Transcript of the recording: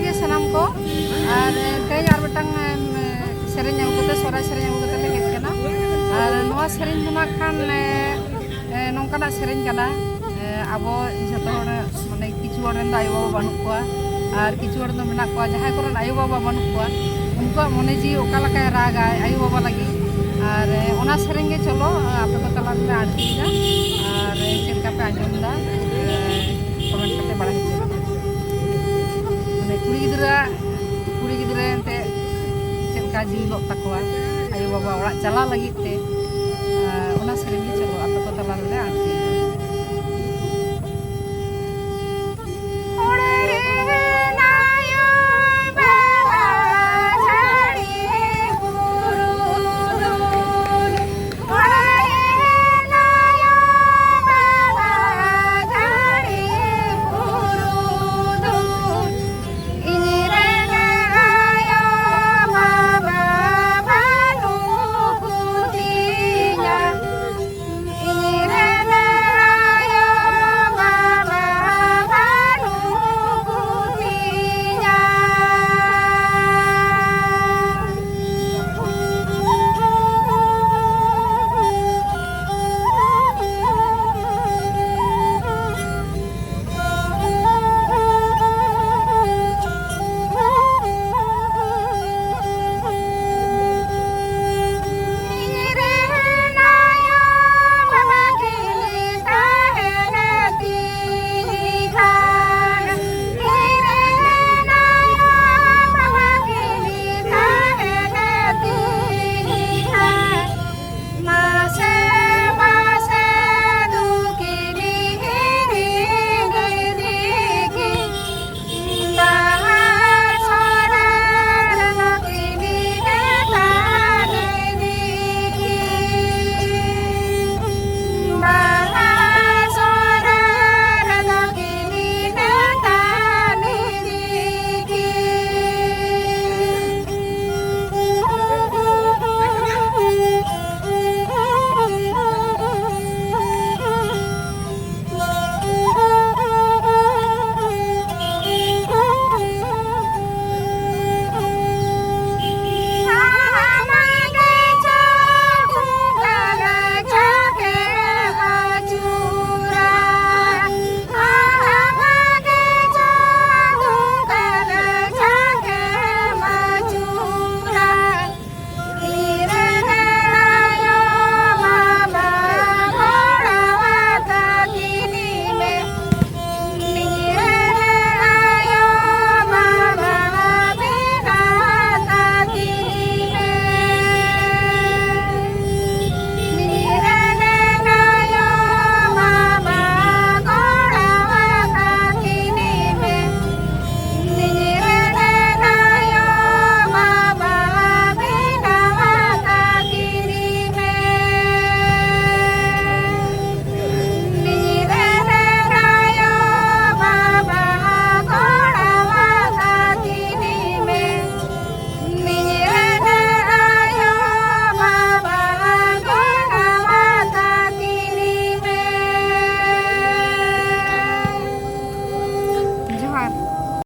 ᱜᱮ ᱥᱟᱱᱟᱢ ᱠᱚ ᱟᱨ ᱛᱮᱦᱮᱧ ᱟᱨ ᱢᱤᱫᱴᱟᱝ ᱥᱮᱨᱮᱧ ᱟᱹᱜᱩ ᱠᱟᱛᱮ ᱥᱚᱦᱨᱟᱭ ᱥᱮᱨᱮᱧ ᱟᱹᱜᱩ ᱠᱟᱛᱮ ᱞᱮ ᱦᱮᱡ ᱠᱟᱱᱟ ᱟᱨ ᱱᱚᱣᱟ ᱥᱮᱨᱮᱧ ᱫᱚ ᱱᱟᱜ ᱠᱷᱟᱱ ᱱᱚᱝᱠᱟᱱᱟᱜ ᱥᱮᱨᱮᱧ ᱠᱟᱱᱟ ᱟᱵᱚ ᱡᱚᱛᱚ ᱦᱚᱲ ᱢᱟᱱᱮ ᱠᱤᱪᱷᱩ ᱦᱚᱲ ᱨᱮᱱ ᱫᱚ ᱟᱭᱳ ᱵᱟᱵᱟ ᱵᱟᱹᱱᱩᱜ ᱠᱚᱣᱟ ᱟᱨ ᱠᱤᱪᱷᱩ ᱦᱚᱲ ᱫᱚ ᱢᱮᱱᱟᱜ ᱠᱚᱣᱟ ᱡᱟᱦᱟᱸᱭ ᱠᱚᱨᱮᱱ ᱟᱭᱳ ᱵᱟᱵᱟ ᱵᱟᱹᱱᱩᱜ ᱠᱚᱣᱟ उनका मने जी ओका लका रागाय आयु बाबा लगी और ओना सेरेंगे चलो आपे को तला ले आड़तीदा और चेलका पे आंजमदा कमेंट करते बड़ा हिच माने कुड़ी गिदरा एंते चेलका जीलो तकवा आयु बाबा ओड़ा चला लगी ते ओना सेरेंगे चलो आपे